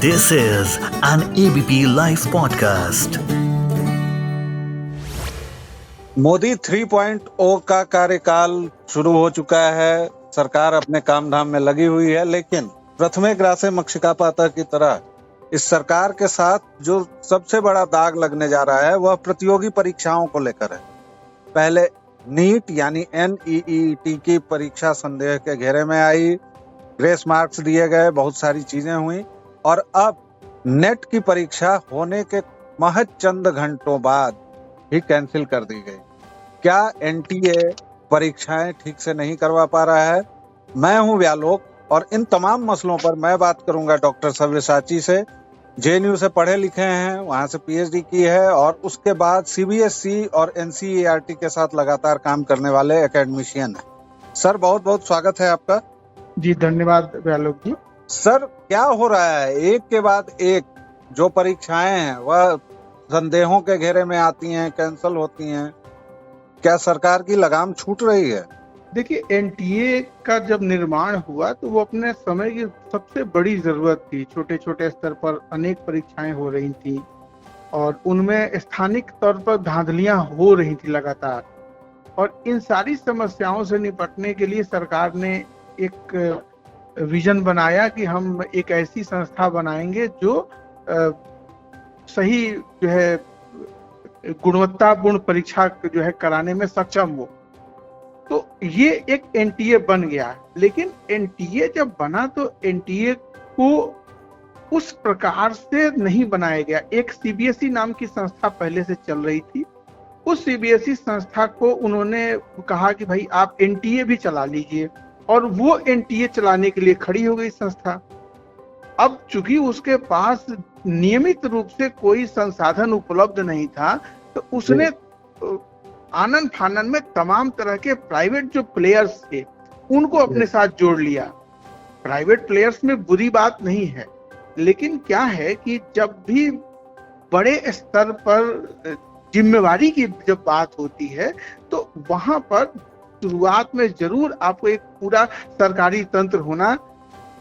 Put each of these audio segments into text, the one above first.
This is an ABP Life podcast. Modi 3.0 का कार्यकाल शुरू हो चुका है। सरकार अपने काम धाम में लगी हुई है, लेकिन प्रथमे ग्रासे मक्षिका पाता की तरह इस सरकार के साथ जो सबसे बड़ा दाग लगने जा रहा है वह प्रतियोगी परीक्षाओं को लेकर है। पहले नीट यानी NEET की परीक्षा संदेह के घेरे में आई, ग्रेस मार्क्स दिए गए, बहुत सारी चीजें हुई और अब नेट की परीक्षा होने के महज चंद घंटों बाद ही कैंसिल कर दी गई। क्या NTA परीक्षाएं ठीक से नहीं करवा पा रहा है? मैं हूं व्यालोक और इन तमाम मसलों पर मैं बात करूंगा डॉक्टर सव्यसाची से। JNU से पढ़े लिखे हैं, वहां से PhD की है और उसके बाद CBSE और NCERT के साथ लगातार काम करने वाले एकेडमिशियन है। सर बहुत बहुत स्वागत है आपका। जी धन्यवाद व्यालोक जी। सर क्या हो रहा है, एक के बाद एक जो परीक्षाएं हैं वह संदेहों के घेरे में आती हैं, कैंसिल होती हैं। क्या सरकार की लगाम छूट रही है? देखिए, NTA का जब निर्माण हुआ तो वो अपने समय की सबसे बड़ी जरूरत थी। छोटे छोटे स्तर पर अनेक परीक्षाएं हो रही थी और उनमें स्थानिक तौर पर धांधलियां हो रही थी लगातार, और इन सारी समस्याओं से निपटने के लिए सरकार ने एक विजन बनाया कि हम एक ऐसी संस्था बनाएंगे जो सही जो है गुणवत्तापूर्ण परीक्षा जो है कराने में सक्षम हो। तो ये एक NTA बन गया। लेकिन NTA जब बना तो NTA को उस प्रकार से नहीं बनाया गया। एक CBSE नाम की संस्था पहले से चल रही थी, उस CBSE संस्था को उन्होंने कहा कि भाई आप NTA भी चला लीजिए, और वो NTA चलाने के लिए खड़ी हो गई संस्था। अब चूंकि उसके पास नियमित रूप से कोई संसाधन उपलब्ध नहीं था, तो उसने आनन फानन में तमाम तरह के प्राइवेट जो प्लेयर्स थे उनको अपने साथ जोड़ लिया। प्राइवेट प्लेयर्स में बुरी बात नहीं है, लेकिन क्या है कि जब भी बड़े स्तर पर जिम्मेवारी की जब बात होती है तो वहां पर शुरुआत में जरूर आपको एक पूरा सरकारी तंत्र होना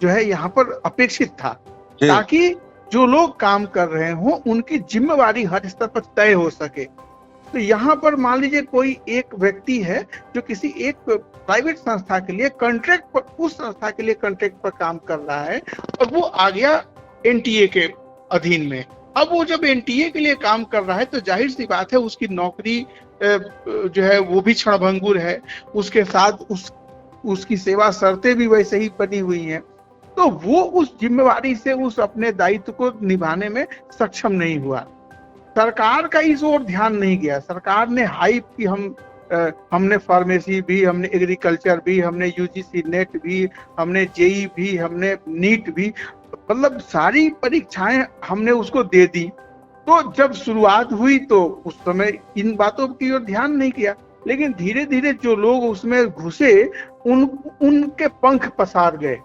जो है यहाँ पर अपेक्षित था, ताकि जो लोग काम कर रहे हों उनकी जिम्मेवारी हर स्तर पर तय हो सके। तो यहाँ पर मान लीजिए कोई एक व्यक्ति है जो किसी एक प्राइवेट संस्था के लिए कॉन्ट्रैक्ट पर, उस संस्था के लिए कॉन्ट्रैक्ट पर काम कर रहा है और वो आ गया NTA के अधीन में। अब वो जब NTA के लिए काम कर रहा है तो जाहिर सी बात है उसकी नौकरी जो है वो भी क्षणभंगुर है, उसके साथ उसकी सेवा शर्तें भी वैसे ही बनी हुई हैं। तो वो उस जिम्मेवारी से उस अपने दायित्व को निभाने में सक्षम नहीं हुआ। सरकार का इस ओर ध्यान नहीं गया। सरकार ने हाइप की हमने फार्मेसी भी, हमने एग्रीकल्चर भी, हमने UGC नेट भी, हमने JEE भी, हमने नीट भी, मतलब सारी परीक्षाएं हमने उसको दे दी। तो जब शुरुआत हुई तो उस समय इन बातों की ओर ध्यान नहीं किया, लेकिन धीरे धीरे जो लोग उसमें घुसे उनके पंख पसार गए।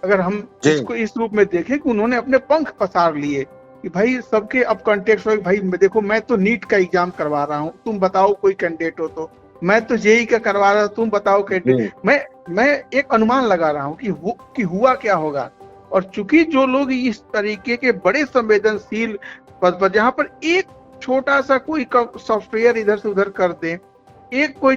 अगर हम इसको इस रूप में देखें कि उन्होंने अपने पंख पसार लिए कि भाई सबके अब कॉन्टेक्ट हो, भाई देखो मैं तो नीट का एग्जाम करवा रहा हूँ, तुम बताओ कोई कैंडिडेट हो तो, मैं तो JEE का करवा रहा हूँ, तुम बताओ कैंडिडेट। मैं एक अनुमान लगा रहा हूँ कि हुआ क्या होगा। और चूंकि जो लोग इस तरीके के बड़े संवेदनशील पद पर, जहाँ पर एक छोटा सा कोई सॉफ्टवेयर इधर से उधर कर दे, एक कोई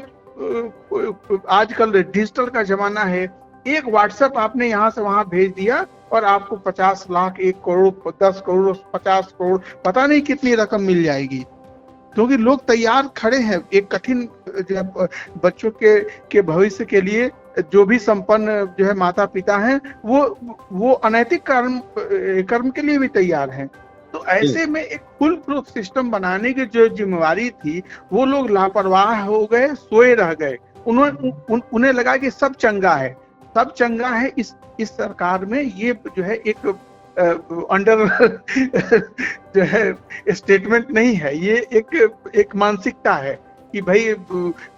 आजकल डिजिटल का जमाना है, एक WhatsApp आपने यहाँ से वहां भेज दिया और आपको 50 लाख, 1 करोड़, 10 करोड़, 50 करोड़, पता नहीं कितनी रकम मिल जाएगी, क्योंकि लोग तैयार खड़े हैं। एक कठिन बच्चों के भविष्य के लिए जो भी संपन्न जो है माता पिता हैं वो अनैतिक कर्म के लिए भी तैयार हैं। तो ऐसे में एक फुल प्रूफ सिस्टम बनाने की जो जिम्मेवारी थी वो लोग लापरवाह हो गए, सोए रह गए। उन्हें लगा कि सब चंगा है इस सरकार में। ये जो है एक अंडर जो है स्टेटमेंट नहीं है, ये एक मानसिकता है कि भाई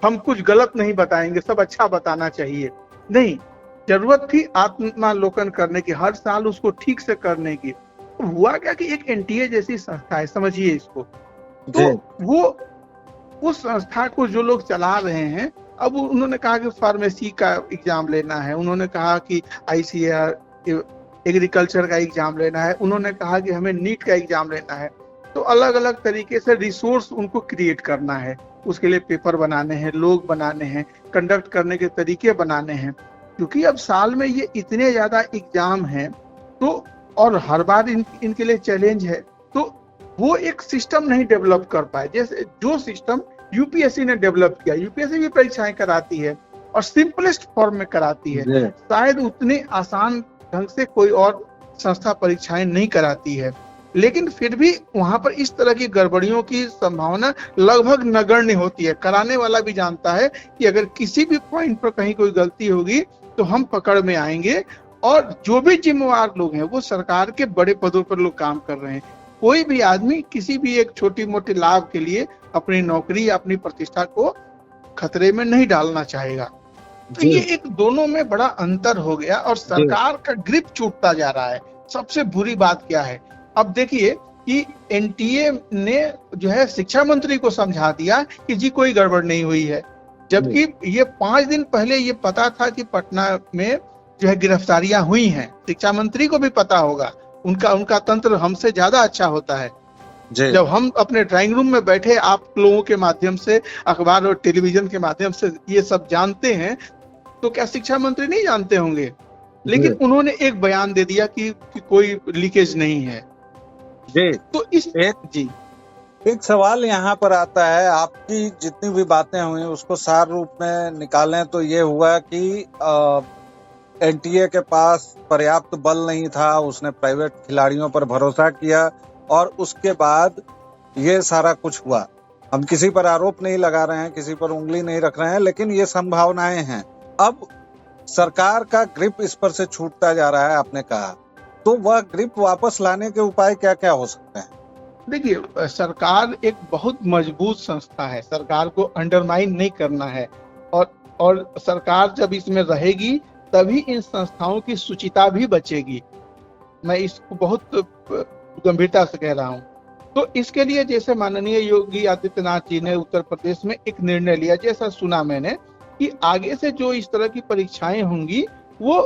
हम कुछ गलत नहीं बताएंगे, सब अच्छा बताना चाहिए। नहीं, जरूरत थी आत्मालोकन करने की, हर साल उसको ठीक से करने की। हुआ क्या कि एक NTA जैसी संस्था है, समझिए इसको, तो वो उस संस्था को जो लोग चला रहे हैं, अब उन्होंने कहा कि फार्मेसी का एग्जाम लेना है, उन्होंने कहा कि ICAR एग्रीकल्चर का एग्जाम लेना है, उन्होंने कहा कि हमें नीट का एग्जाम लेना है। तो अलग अलग तरीके से रिसोर्स उनको क्रिएट करना है, उसके लिए पेपर बनाने हैं, लोग बनाने हैं, कंडक्ट करने के तरीके बनाने हैं। क्योंकि अब साल में ये इतने ज्यादा एग्जाम हैं, तो और हर बार इनके लिए चैलेंज है, तो वो एक सिस्टम नहीं डेवलप कर पाए। जैसे जो सिस्टम यूपीएससी ने डेवलप किया, यूपीएससी भी परीक्षाएं कराती है और सिंपलेस्ट फॉर्म में कराती है, शायद उतने आसान ढंग से कोई और संस्था परीक्षाएं नहीं कराती है, लेकिन फिर भी वहां पर इस तरह की गड़बड़ियों की संभावना लगभग नगण्य होती है। कराने वाला भी जानता है कि अगर किसी भी पॉइंट पर कहीं कोई गलती होगी तो हम पकड़ में आएंगे, और जो भी जिम्मेवार लोग हैं वो सरकार के बड़े पदों पर लोग काम कर रहे हैं। कोई भी आदमी किसी भी एक छोटी मोटी लाभ के लिए अपनी नौकरी या अपनी प्रतिष्ठा को खतरे में नहीं डालना चाहेगा। तो ये एक दोनों में बड़ा अंतर हो गया और सरकार का ग्रिप छूटता जा रहा है। सबसे बुरी बात क्या है, अब देखिए कि एनटीए ने जो है शिक्षा मंत्री को समझा दिया कि जी कोई गड़बड़ नहीं हुई है, जबकि ये 5 दिन पहले ये पता था कि पटना में जो है गिरफ्तारियां हुई हैं। शिक्षा मंत्री को भी पता होगा, उनका तंत्र हमसे ज्यादा अच्छा होता है। जब हम अपने ड्राइंग रूम में बैठे आप लोगों के माध्यम से, अखबार और टेलीविजन के माध्यम से ये सब जानते हैं, तो क्या शिक्षा मंत्री नहीं जानते होंगे? लेकिन उन्होंने एक बयान दे दिया कि कोई लीकेज नहीं है। जी, तो एक सवाल यहाँ पर आता है, आपकी जितनी भी बातें हुई उसको सार रूप में निकालें तो ये हुआ कि एनटीए के पास पर्याप्त बल नहीं था, उसने प्राइवेट खिलाड़ियों पर भरोसा किया और उसके बाद ये सारा कुछ हुआ। हम किसी पर आरोप नहीं लगा रहे हैं, किसी पर उंगली नहीं रख रहे हैं, लेकिन ये संभावनाएं हैं। अब सरकार का ग्रिप इस पर से छूटता जा रहा है, आपने कहा, तो वह ग्रिप वापस लाने के उपाय क्या क्या हो सकते हैं? देखिए, सरकार एक बहुत मजबूत संस्था है, सरकार को अंडरमाइन नहीं करना है, और सरकार जब इसमें रहेगी तभी इन संस्थाओं की शुचिता भी बचेगी। मैं इसको बहुत गंभीरता से कह रहा हूँ। तो इसके लिए जैसे माननीय योगी आदित्यनाथ जी ने उत्तर प्रदेश में एक निर्णय लिया, जैसा सुना मैंने, कि आगे से जो इस तरह की परीक्षाएं होंगी वो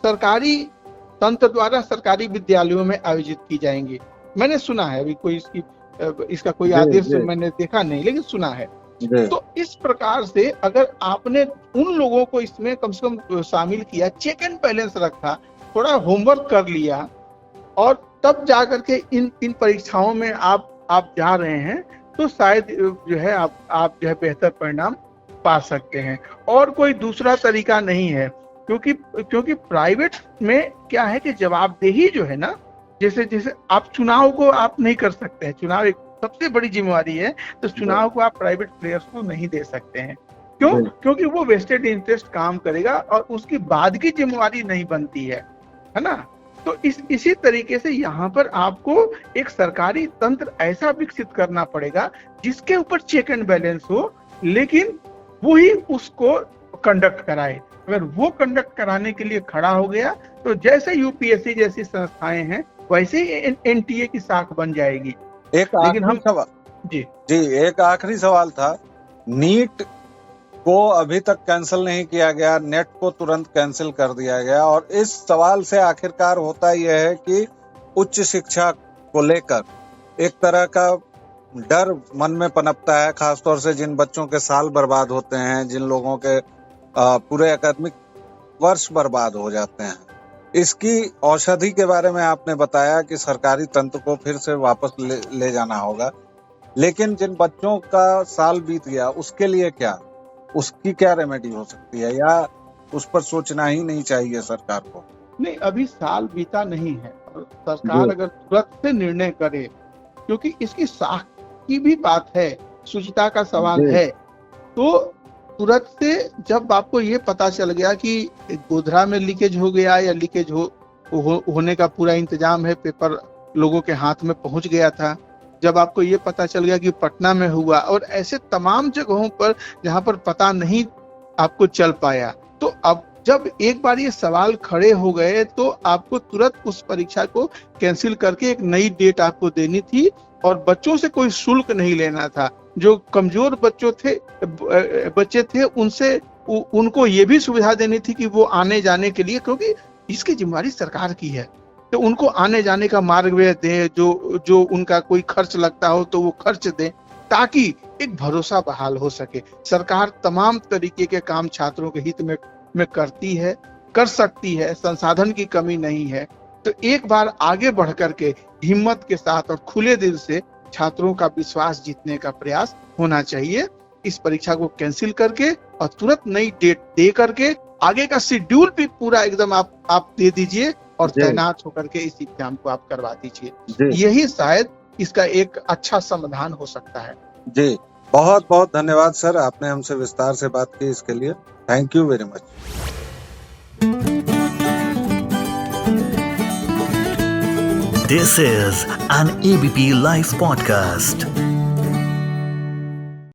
सरकारी तंत्र द्वारा सरकारी विद्यालयों में आयोजित की जाएंगी। मैंने सुना है, अभी कोई इसका कोई आदेश मैंने देखा नहीं, लेकिन सुना है। तो इस प्रकार से अगर आपने उन लोगों को इसमें कम से कम शामिल किया, चेक एंड बैलेंस रखा, थोड़ा होमवर्क कर लिया, और तब जाकर के इन परीक्षाओं में आप जा रहे हैं, तो शायद जो है आप जो है बेहतर परिणाम पा सकते हैं। और कोई दूसरा तरीका नहीं है, क्योंकि प्राइवेट में क्या है कि जवाबदेही जो है ना, जैसे आप चुनाव को आप नहीं कर सकते हैं, चुनाव एक सबसे बड़ी जिम्मेवारी है, तो चुनाव को आप प्राइवेट प्लेयर्स को नहीं दे सकते हैं। क्यों? क्योंकि वो वेस्टेड इंटरेस्ट काम करेगा और उसकी बाद की जिम्मेवारी नहीं बनती है ना। तो इसी तरीके से यहाँ पर आपको एक सरकारी तंत्र ऐसा विकसित करना पड़ेगा जिसके ऊपर चेक एंड बैलेंस हो, लेकिन वो ही उसको कंडक्ट कराए। अगर वो कंडक्ट कराने के लिए खड़ा हो गया तो जैसे यूपीएससी जैसी संस्थाएं हैं वैसे ही एनटीए की शाख बन जाएगी। एक आखिरी सवाल था, नीट को अभी तक कैंसिल नहीं किया गया, नेट को तुरंत कैंसिल कर दिया गया, और इस सवाल से आखिरकार होता यह है कि उच्च शिक्षा को लेकर एक तरह का डर मन में पनपता है, खासतौर से जिन बच्चों के साल बर्बाद होते हैं, जिन लोगों के पूरे एकेडमिक वर्ष बर्बाद हो जाते हैं। इसकी औषधि के बारे में आपने बताया कि सरकारी तंत्र को फिर से वापस ले जाना होगा, लेकिन जिन बच्चों का साल बीत गया उसके लिए क्या, उसकी क्या रेमेडी हो सकती है, या उस पर सोचना ही नहीं चाहिए सरकार को? नहीं, अभी साल बीता नहीं है, सरकार अगर तुरंत से निर्णय करे, क्योंकि इसकी शाख की भी बात है, शुचिता का सवाल है, तो तुरंत से जब आपको ये पता चल गया कि गोधरा में लीकेज हो गया या लीकेज होने का पूरा इंतजाम है, पेपर लोगों के हाथ में पहुंच गया था, जब आपको ये पता चल गया कि पटना में हुआ, और ऐसे तमाम जगहों पर जहां पर पता नहीं आपको चल पाया, तो अब जब एक बार ये सवाल खड़े हो गए तो आपको तुरंत उस परीक्षा को कैंसिल करके एक नई डेट आपको देनी थी, और बच्चों से कोई शुल्क नहीं लेना था। जो कमजोर बच्चे थे उनको ये भी सुविधा देनी थी कि वो आने जाने के लिए, क्योंकि इसकी जिम्मेदारी सरकार की है, तो उनको आने जाने का मार्ग वे दें, जो उनका कोई खर्च लगता हो तो वो खर्च दें, ताकि एक भरोसा बहाल हो सके। सरकार तमाम तरीके के काम छात्रों के हित में करती है, कर सकती है, संसाधन की कमी नहीं है। तो एक बार आगे बढ़ करके हिम्मत के साथ और खुले दिल से छात्रों का विश्वास जीतने का प्रयास होना चाहिए। इस परीक्षा को कैंसिल करके और तुरंत नई डेट दे करके आगे का शेड्यूल भी पूरा एकदम आप दे दीजिए और तैनात होकर के इस एग्जाम को आप करवा दीजिए। यही शायद इसका एक अच्छा समाधान हो सकता है। जी, बहुत बहुत धन्यवाद सर, आपने हमसे विस्तार से बात की, इसके लिए thank you very much. This is an ABP Life podcast.